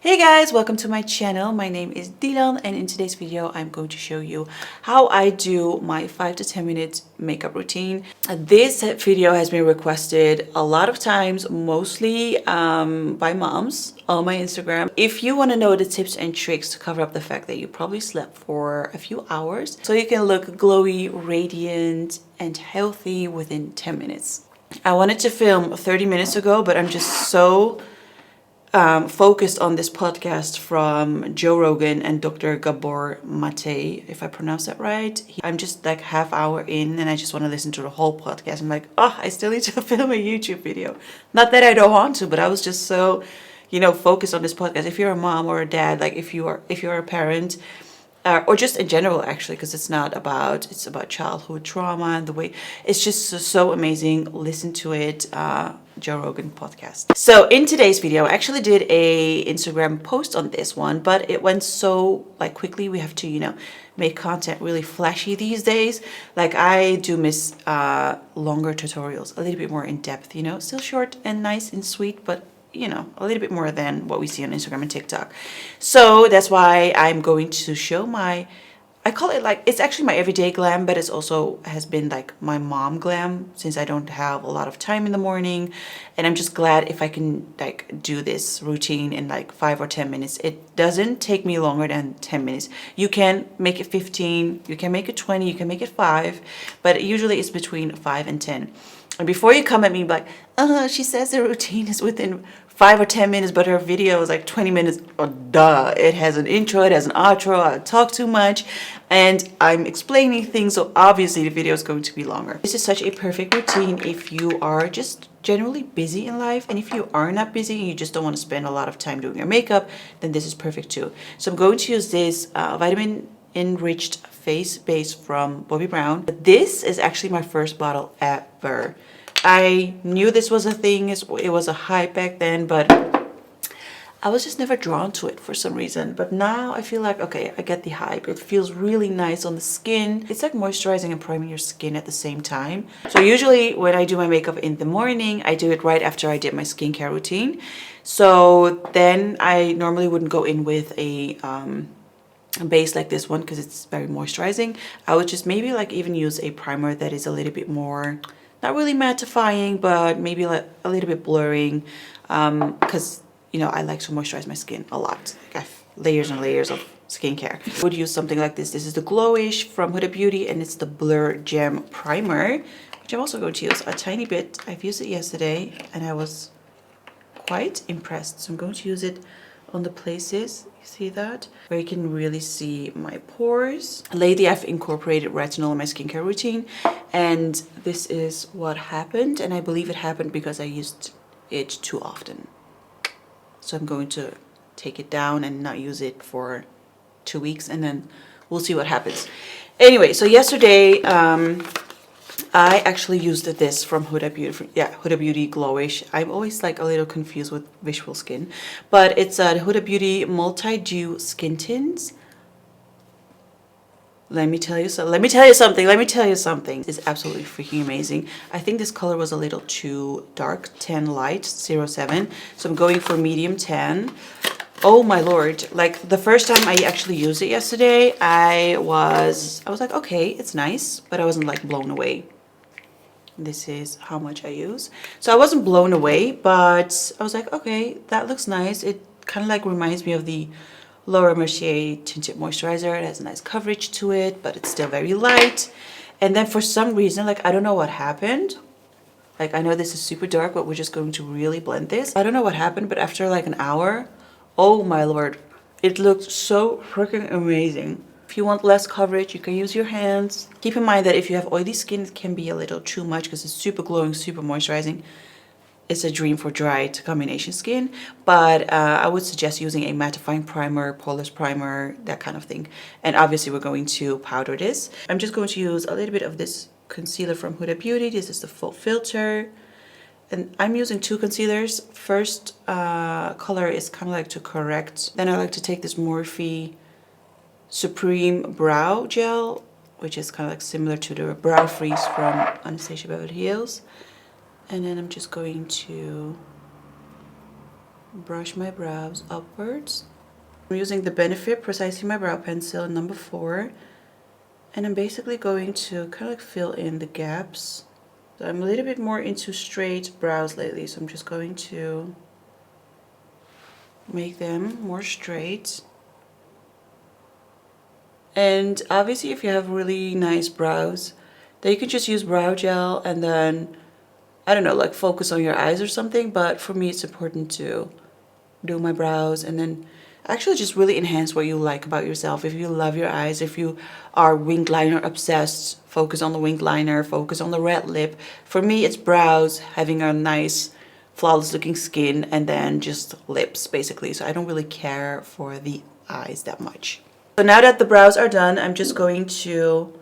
Hey guys, welcome to my channel. My name is Dilan and in today's video I'm going to show you how I do my 5 to 10 minute makeup routine. This video has been requested a lot of times, mostly by moms on my Instagram. If you want to know the tips and tricks to cover up the fact that you probably slept for a few hours so you can look glowy, radiant and healthy within 10 minutes. I wanted to film 30 minutes ago, but I'm just so focused on this podcast from Rogan and Dr Gabor, if I pronounce that right. I'm just like half hour in and I just want to listen to the whole podcast. I'm like, oh, I still need to film a YouTube video. Not that I don't want to, but I was just so, focused on this podcast. If you're a mom or a dad, like if you're a parent, or just in general actually, because it's about childhood trauma and the way it's just so amazing. Listen to it, Joe Rogan podcast. So in today's video I actually did a Instagram post on this one, but it went so quickly. We have to make content really flashy these days. Like I do miss longer tutorials, a little bit more in depth, still short and nice and sweet, but a little bit more than what we see on Instagram and TikTok. So that's why I'm going to show I call it it's actually my everyday glam, but it's also has been like my mom glam since I don't have a lot of time in the morning. And I'm just glad if I can do this routine in 5 or 10 minutes. It doesn't take me longer than 10 minutes. You can make it 15, you can make it 20, you can make it 5, but usually it's between 5 and 10. And before you come at me like, she says the routine is within 5 or 10 minutes, but her video is 20 minutes. Oh, duh. It has an intro, it has an outro, I talk too much, and I'm explaining things, so obviously the video is going to be longer. This is such a perfect routine if you are just generally busy in life, and if you are not busy and you just don't want to spend a lot of time doing your makeup, then this is perfect too. So I'm going to use this vitamin enriched face base from Bobbi Brown. This is actually my first bottle ever. I knew this was a thing, it was a hype back then, but I was just never drawn to it for some reason. But now I feel like, okay, I get the hype. It feels really nice on the skin. It's like moisturizing and priming your skin at the same time. So usually when I do my makeup in the morning, I do it right after I did my skincare routine. So then I normally wouldn't go in with a base like this one because it's very moisturizing. I would just maybe even use a primer that is a little bit more, not really mattifying, but maybe a little bit blurring, because I like to moisturize my skin a lot. I have layers and layers of skincare. I would use something like this. This is the Glowish from Hudabeauty and it's the Blur Gem Primer, which I'm also going to use a tiny bit. I've used it yesterday and I was quite impressed. So I'm going to use it on the places, you see that, where you can really see my pores. Lately I've incorporated retinol in my skincare routine and this is what happened, and I believe it happened because I used it too often. So I'm going to take it down and not use it for 2 weeks and then we'll see what happens. Anyway, so yesterday I actually used this from Hudabeauty. Yeah, Hudabeauty Glowish. I'm always a little confused with visual skin, but it's a Hudabeauty Multi-Dew Skin Tints. Let me tell you something. It's absolutely freaking amazing. I think this color was a little too dark, tan light 07. So I'm going for medium tan. Oh my lord, the first time I actually used it yesterday, I was like, okay, it's nice, but I wasn't blown away. This is how much I use. So I wasn't blown away, but I was like, okay, that looks nice. It kind of reminds me of the Laura Mercier tinted moisturizer. It has a nice coverage to it, but it's still very light. And then for some reason, I don't know what happened. I know this is super dark, but we're just going to really blend this. I don't know what happened, but after an hour, oh my lord, it looked so freaking amazing. If you want less coverage, you can use your hands. Keep in mind that if you have oily skin, it can be a little too much because it's super glowing, super moisturizing. It's a dream for dry to combination skin, but I would suggest using a mattifying primer, poreless primer, that kind of thing. And obviously we're going to powder this. I'm just going to use a little bit of this concealer from Hudabeauty. This is the full filter. And I'm using 2 concealers. First color is kind of to correct. Then I like to take this Morphe Supreme Brow Gel, which is kind of similar to the Brow Freeze from Anastasia Beverly Hills. And then I'm just going to brush my brows upwards. I'm using the Benefit Precisely My Brow Pencil number 4. And I'm basically going to kind of like fill in the gaps. So I'm a little bit more into straight brows lately, so I'm just going to make them more straight. And obviously if you have really nice brows, then you can just use brow gel and then, I don't know, like focus on your eyes or something. But for me it's important to do my brows and then actually just really enhance what you like about yourself. If you love your eyes, if you are winged liner obsessed, focus on the winged liner, focus on the red lip. For me it's brows, having a nice flawless looking skin, and then just lips basically. So I don't really care for the eyes that much. So now that the brows are done, I'm just going to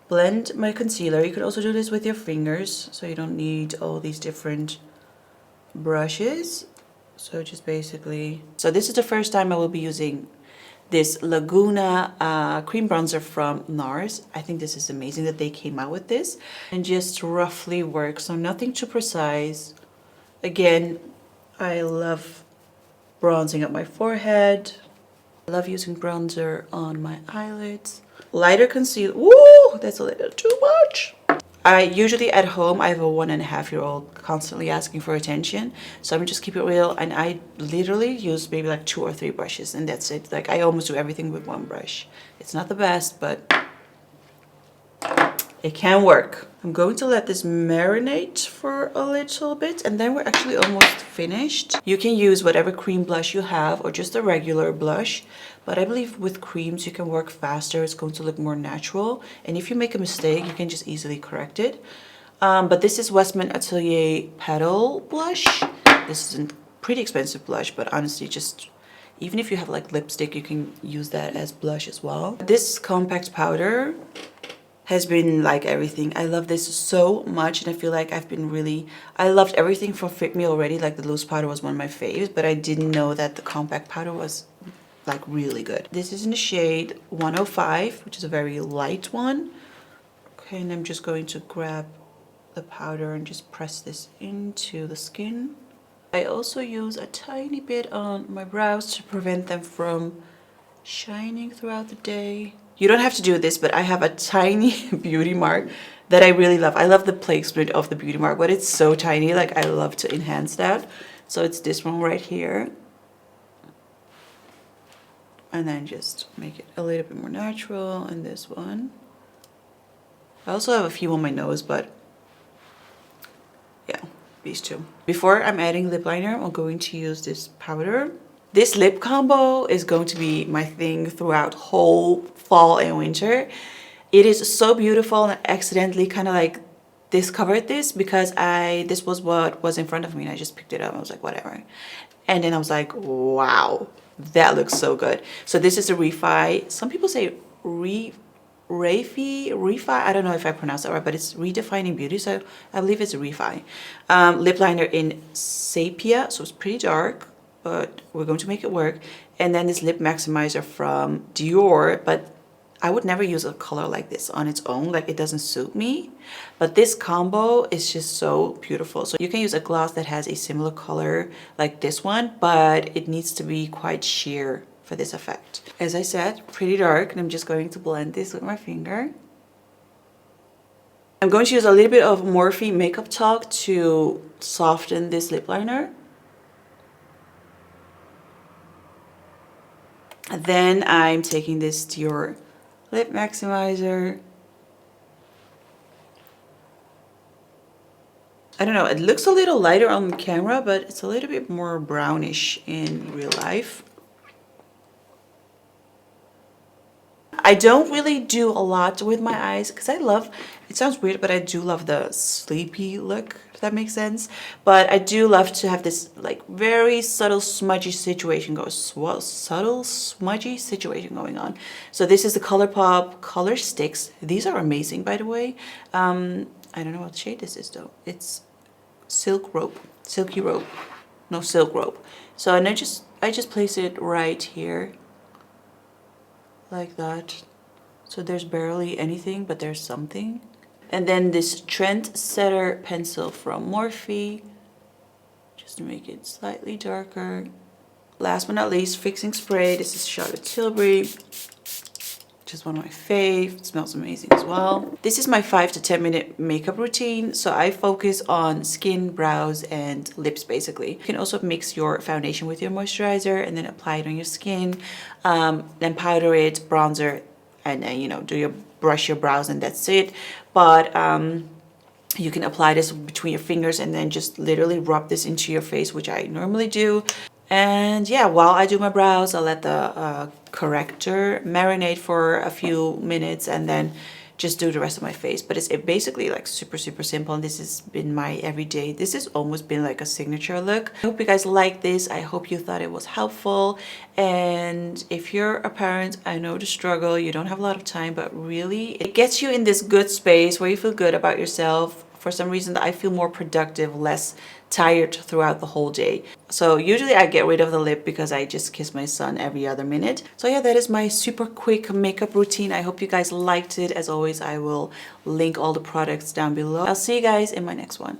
blend my concealer. You could also do this with your fingers, so you don't need all these different brushes. So just basically, so this is the first time I will be using this Laguna cream bronzer from Nars. I think this is amazing that they came out with this. And just roughly work, so nothing too precise. Again, I love bronzing up my forehead. I love using bronzer on my eyelids. Lighter concealer, woo, that's a little too much. I usually at home, I have a 1.5-year-old constantly asking for attention. So I'm just keep it real, and I literally use maybe like 2 or 3 brushes and that's it. Like I almost do everything with one brush. It's not the best, but it can work. I'm going to let this marinate for a little bit and then we're actually almost finished. You can use whatever cream blush you have or just a regular blush, but I believe with creams you can work faster. It's going to look more natural, and if you make a mistake you can just easily correct it. But this is Westman Atelier Petal Blush. This is a pretty expensive blush, but honestly just even if you have like lipstick you can use that as blush as well. This compact powder has been like everything. I love this so much, and I feel like I loved everything from Fit Me already. Like the loose powder was one of my faves, but I didn't know that the compact powder was like really good. This is in the shade 105, which is a very light one. Okay, and I'm just going to grab the powder and just press this into the skin. I also use a tiny bit on my brows to prevent them from shining throughout the day. You don't have to do this, but I have a tiny beauty mark that I really love. I love the placement of the beauty mark, but it's so tiny. Like I love to enhance that. So it's this one right here. And then just make it a little bit more natural. And this one. I also have a few on my nose, but yeah, these two. Before I'm adding lip liner, I'm going to use this powder. This lip combo is going to be my thing throughout whole fall and winter. It is so beautiful, and I accidentally kind of like discovered this because this was what was in front of me and I just picked it up. I was like, whatever. And then I was like, wow, that looks so good. So this is a Refy. Some people say Refy. I don't know if I pronounced that right, but it's Redefining Beauty. So I believe it's a Refy. Lip liner in Sepia. So it's pretty dark, but we're going to make it work. And then this lip maximizer from Dior, but I would never use a color like this on its own. Like it doesn't suit me, but this combo is just so beautiful. So you can use a gloss that has a similar color like this one, but it needs to be quite sheer for this effect. As I said, pretty dark, and I'm just going to blend this with my finger. I'm going to use a little bit of Morphe Makeup Talk to soften this lip liner. And then I'm taking this Dior lip maximizer. I don't know, it looks a little lighter on the camera, but it's a little bit more brownish in real life. I don't really do a lot with my eyes because it sounds weird, but I do love the sleepy look, if that makes sense. But I do love to have this like very subtle smudgy situation going on. So this is the ColourPop Color Sticks. These are amazing, by the way. I don't know what shade this is though. It's Silky Rope. No, Silk Rope. So and I just place it right here. Like that. So there's barely anything, but there's something. And then this Trendsetter pencil from Morphe. just to make it slightly darker. Last but not least, fixing spray. This is Charlotte Tilbury, which is one of my fave. It smells amazing as well. This is my 5 to 10 minute makeup routine. So I focus on skin, brows, and lips basically. You can also mix your foundation with your moisturizer and then apply it on your skin. Then powder it, bronzer, and then, you know, brush your brows, and that's it. But you can apply this between your fingers and then just literally rub this into your face, which I normally do. And yeah, while I do my brows, I'll let the corrector marinate for a few minutes and then just do the rest of my face. But it's basically like super simple, and this has been my everyday. This has almost been like a signature look. I hope you guys like this. I hope you thought it was helpful. And if you're a parent, I know the struggle, you don't have a lot of time, but really it gets you in this good space where you feel good about yourself. For some reason I feel more productive, less tired throughout the whole day. So usually I get rid of the lip because I just kiss my son every other minute. So yeah, that is my super quick makeup routine. I hope you guys liked it. As always, I will link all the products down below. I'll see you guys in my next one.